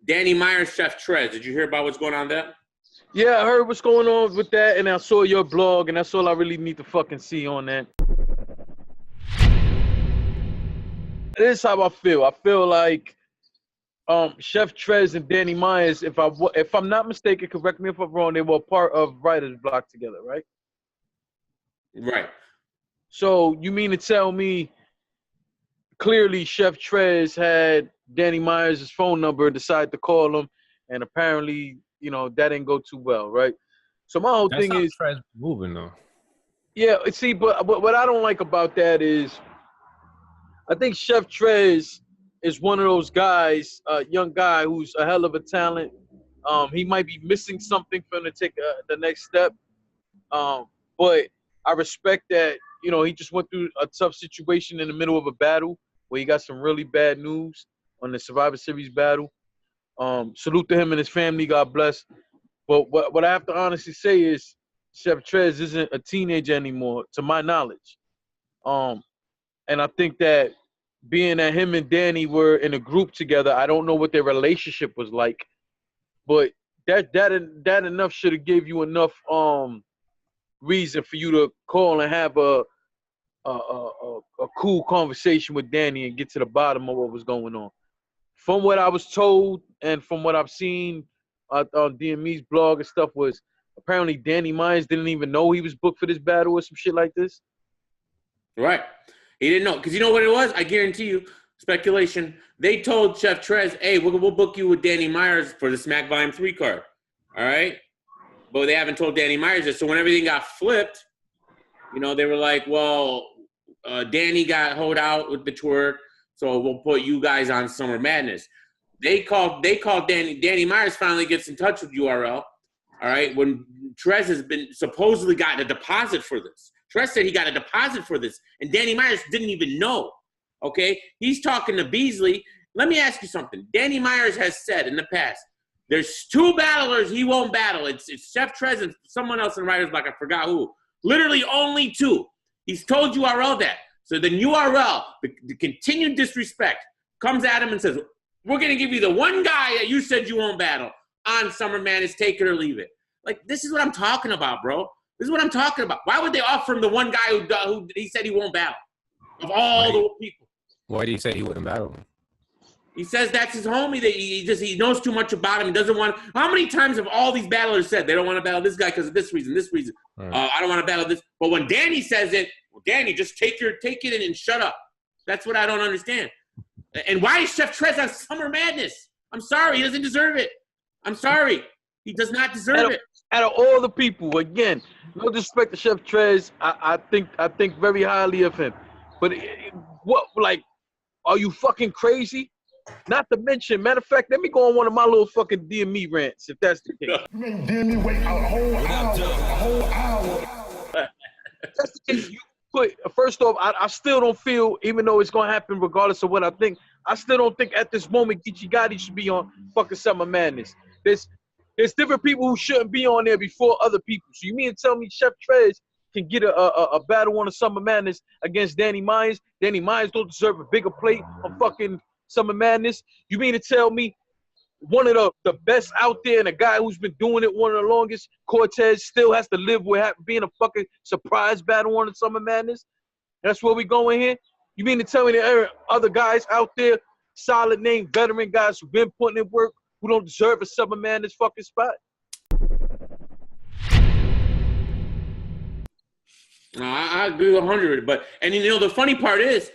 Danny Myers, Chef Trez. Did you hear about what's going on there? Yeah, I heard what's going on with that, and I saw your blog, and that's all I really need to fucking see on that. This is how I feel. I feel like Chef Trez and Danny Myers, if I'm not mistaken, correct me if I'm wrong, they were part of Writer's Block together, right? Right. So you mean to tell me clearly Chef Trez had Danny Myers' phone number and decided to call him, and apparently, that didn't go too well, right? So my whole thing is Trez moving though. Yeah, see, but what I don't like about that is I think Chef Trez is one of those guys, young guy who's a hell of a talent. He might be missing something for him to take the next step. But I respect that, he just went through a tough situation in the middle of a battle where he got some really bad news on the Survivor Series battle. Salute to him and his family, God bless. But what I have to honestly say is Chef Trez isn't a teenager anymore, to my knowledge. And I think that being that him and Danny were in a group together, I don't know what their relationship was like, but that enough should have gave you enough reason for you to call and have a cool conversation with Danny and get to the bottom of what was going on. From what I was told and from what I've seen on DME's blog and stuff was apparently Danny Myers didn't even know he was booked for this battle or some shit like this. Right. He didn't know. Because you know what it was? I guarantee you, speculation. They told Chef Trez, hey, we'll book you with Danny Myers for the Smack Volume 3 card. All right? But they haven't told Danny Myers this. So when everything got flipped, they were like, well, Danny got hold out with the Twork, so we'll put you guys on Summer Madness. They called Danny. Danny Myers finally gets in touch with URL. All right, when Trez has been supposedly gotten a deposit for this. Trez said he got a deposit for this, and Danny Myers didn't even know. Okay, he's talking to Beasley. Let me ask you something. Danny Myers has said in the past, there's two battlers he won't battle. It's Chef Trez and someone else in Writer's Block. I forgot who. Literally only two. He's told URL that. So then URL, the continued disrespect, comes at him and says, we're going to give you the one guy that you said you won't battle on Summer Madness, take it or leave it. Like, this is what I'm talking about, bro. This is what I'm talking about. Why would they offer him the one guy who he said he won't battle? Of all the people. Why did he say he wouldn't battle him? He says that's his homie. That he knows too much about him. He doesn't want. How many times have all these battlers said they don't want to battle this guy because of this reason, this reason? Right. I don't want to battle this. But when Danny says it, well, Danny, just take it and shut up. That's what I don't understand. And why is Chef Trez on Summer Madness? I'm sorry, he doesn't deserve it. I'm sorry, he does not deserve it. Out of all the people, again, no disrespect to Chef Trez, I think very highly of him. But are you fucking crazy? Not to mention, matter of fact, let me go on one of my little fucking DME rants, if that's the case. You made DME wait a whole hour. That's the case. First off, I still don't feel, even though it's going to happen regardless of what I think, I still don't think at this moment Geechee Gotti should be on fucking Summer Madness. There's different people who shouldn't be on there before other people. So you mean to tell me Chef Trez can get a battle on a Summer Madness against Danny Myers? Danny Myers don't deserve a bigger plate on fucking Summer Madness? You mean to tell me one of the best out there and a guy who's been doing it one of the longest, Cortez, still has to live with being a fucking surprise battle on the Summer Madness? That's where we going here? You mean to tell me there are other guys out there, solid name, veteran guys who've been putting in work, who don't deserve a Summer Madness fucking spot? I agree 100. But the funny part is,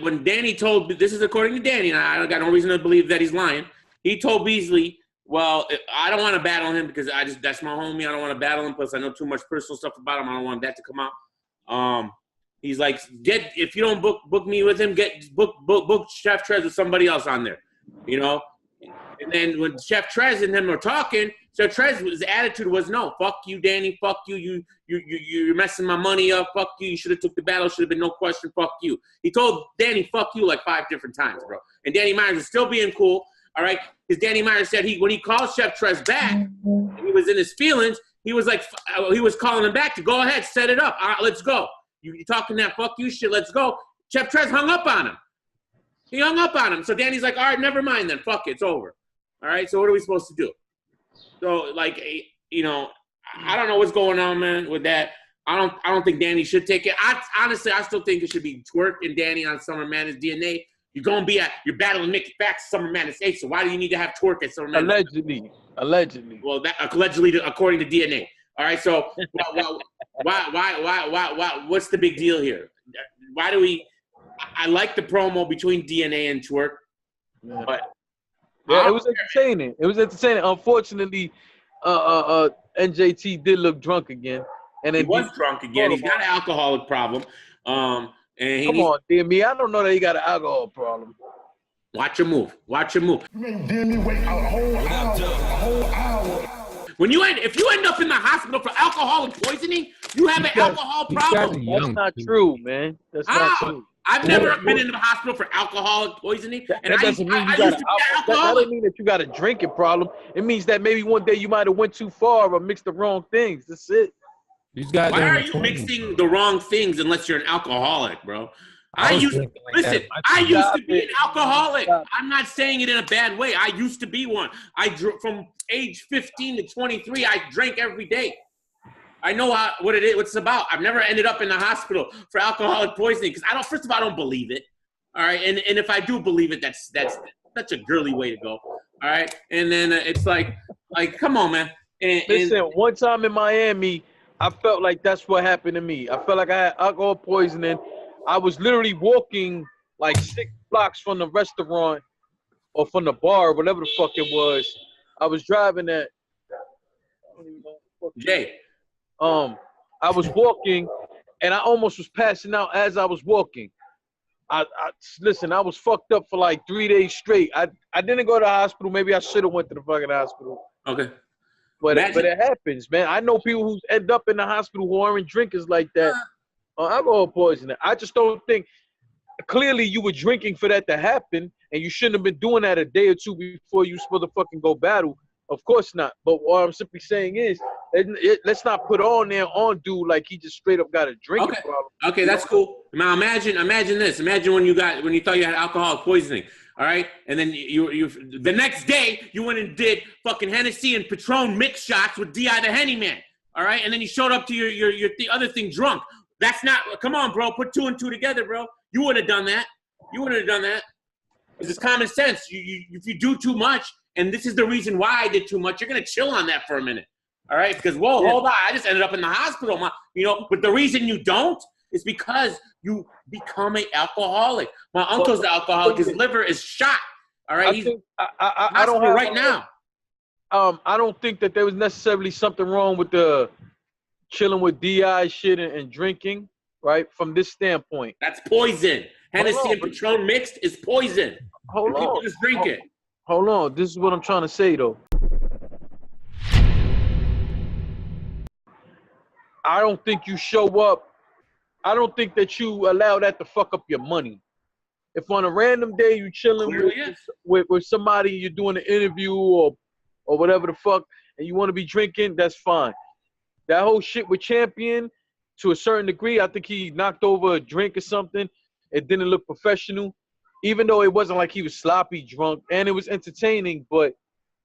when Danny told, this is according to Danny, and I got no reason to believe that he's lying. He told Beasley, well, I don't want to battle him because that's my homie. I don't want to battle him. Plus, I know too much personal stuff about him. I don't want that to come out. He's like, if you don't book me with him, book Chef Trez with somebody else on there, And then when Chef Trez and him were talking, Chef Trez's attitude was, no, fuck you, Danny, fuck you, you're messing my money up, fuck you, you should have took the battle, should have been no question, fuck you. He told Danny, fuck you, like 5 different times, bro. And Danny Myers was still being cool, all right? Because Danny Myers said when he called Chef Trez back, and he was in his feelings, he was like, he was calling him back to go ahead, set it up, all right, let's go. You're talking that fuck you shit, let's go. Chef Trez hung up on him. He hung up on him. So Danny's like, all right, never mind then. Fuck it, it's over. All right, so what are we supposed to do? So, like, you know, I don't know what's going on, man, with that. I don't think Danny should take it. Honestly, I still think it should be Twork and Danny on Summer Madness DNA. You're battling Mickey Facts Summer Madness 8, so why do you need to have Twork at Summer Madness? Allegedly. Well, that allegedly, according to DNA. All right, so why? What's the big deal here? Why do we? I like the promo between DNA and Twork, but it was entertaining. Unfortunately, NJT did look drunk again, and then he was drunk again. He's got an alcoholic problem. And come on, DME. I don't know that he got an alcohol problem. Watch him move. You made Danny wait a whole hour. If you end up in the hospital for alcoholic poisoning, you have an alcohol problem. That's not true, man. That's not true. I've never been in the hospital for alcoholic poisoning, and that doesn't mean that doesn't mean that you got a drinking problem. It means that maybe one day you might have went too far or mixed the wrong things. That's it. Why are you mixing the wrong things unless you're an alcoholic, bro? I used to be an alcoholic. I'm not saying it in a bad way. I used to be one. From age 15 to 23, I drank every day. I know what it is, what it's about. I've never ended up in the hospital for alcoholic poisoning because first of all, I don't believe it. All right, and if I do believe it, that's such a girly way to go. All right, and then it's like come on, man. Listen, one time in Miami, I felt like that's what happened to me. I felt like I had alcohol poisoning. I was literally walking like 6 blocks from the restaurant or from the bar, whatever the fuck it was. I was driving that. Jay. I was walking, and I almost was passing out as I was walking. Listen, I was fucked up for like 3 days straight. I didn't go to the hospital. Maybe I should have went to the fucking hospital. Okay. But it happens, man. I know people who end up in the hospital who aren't drinkers like that. Alcohol poisoning. I just don't think. Clearly, you were drinking for that to happen, and you shouldn't have been doing that a day or two before you were supposed to fucking go battle. Of course not. But what I'm simply saying is, let's not put on dude like he just straight up got a drinking problem. Okay, that's cool. Now imagine this. Imagine when you thought you had alcoholic poisoning. All right, and then you the next day you went and did fucking Hennessy and Patron mix shots with Di the Henny Man. All right, and then you showed up to your other thing drunk. That's not. Come on, bro. Put 2 and 2 together, bro. You wouldn't have done that. It's common sense. If you do too much, and this is the reason why I did too much, you're gonna chill on that for a minute. All right, because hold on, I just ended up in the hospital. But the reason you don't is because you become an alcoholic. My uncle's an alcoholic. His liver is shot. All right, I don't have right now. I don't think that there was necessarily something wrong with the chilling with DI shit and drinking, right? From this standpoint, that's poison. Hennessy and Patron mixed is poison. Hold on, people just drink it. Hold on, this is what I'm trying to say though. I don't think you show up. I don't think that you allow that to fuck up your money. If on a random day you chilling with somebody, you're doing an interview or whatever the fuck, and you want to be drinking, that's fine. That whole shit with Champion, to a certain degree, I think he knocked over a drink or something. It didn't look professional, even though it wasn't like he was sloppy drunk, and it was entertaining. But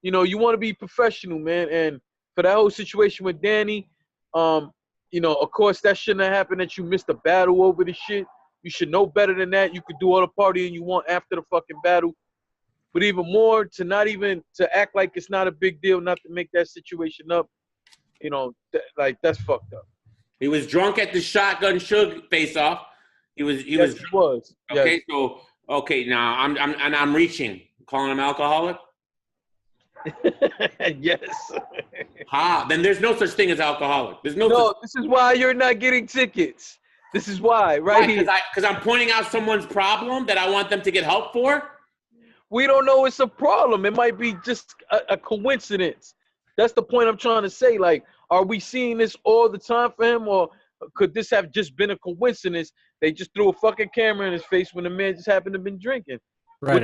you want to be professional, man. And for that whole situation with Danny, of course, that shouldn't have happened, that you missed a battle over the shit. You should know better than that. You could do all the partying you want after the fucking battle. But even more, to act like it's not a big deal, not to make that situation up, that's fucked up. He was drunk at the Shotgun Suge face-off. He was. Okay, yes. So, now I'm reaching. Calling him alcoholic? Yes. Then there's no such thing as alcoholic. There's no. This is why you're not getting tickets. This is why, right here. Because I'm pointing out someone's problem that I want them to get help for. We don't know it's a problem. It might be just a coincidence. That's the point I'm trying to say. Like, are we seeing this all the time for him, or could this have just been a coincidence? They just threw a fucking camera in his face when the man just happened to have been drinking. Right.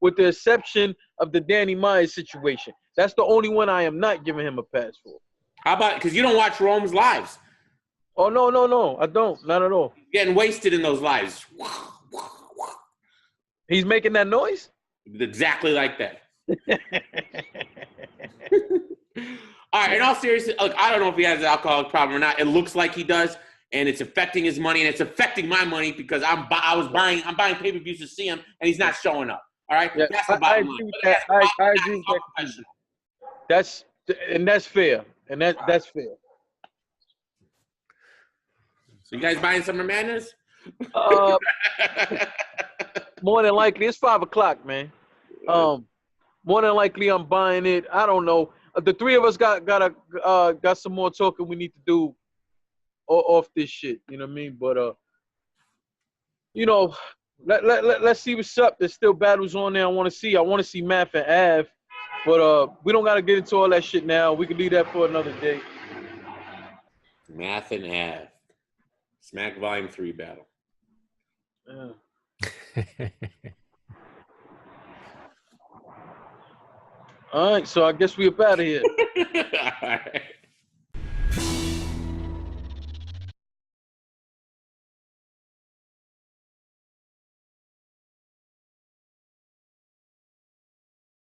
With the exception of the Danny Myers situation. That's the only one I am not giving him a pass for. How about, because you don't watch Rome's lives? Oh, no. I don't. Not at all. Getting wasted in those lives. He's making that noise? Exactly like that. All right, in all seriousness, look, I don't know if he has an alcoholic problem or not. It looks like he does, and it's affecting his money, and it's affecting my money because I'm buying pay-per-views to see him, and he's not showing up. All right, Yeah, that's the I bottom agree line. with But that. that's I not agree with that completely. professional. That's fair. And that's fair. So you guys buying Summer Madness? More than likely, it's 5 o'clock, man. More than likely, I'm buying it. I don't know. The three of us got some more talking we need to do off this shit. You know what I mean? But you know, let's see what's up. There's still battles on there. I want to see Math and Av, but we don't gotta get into all that shit now. We can leave that for another day. Math and Av. Smack Volume 3 battle. Yeah. All right, so I guess we're up out of here. All right.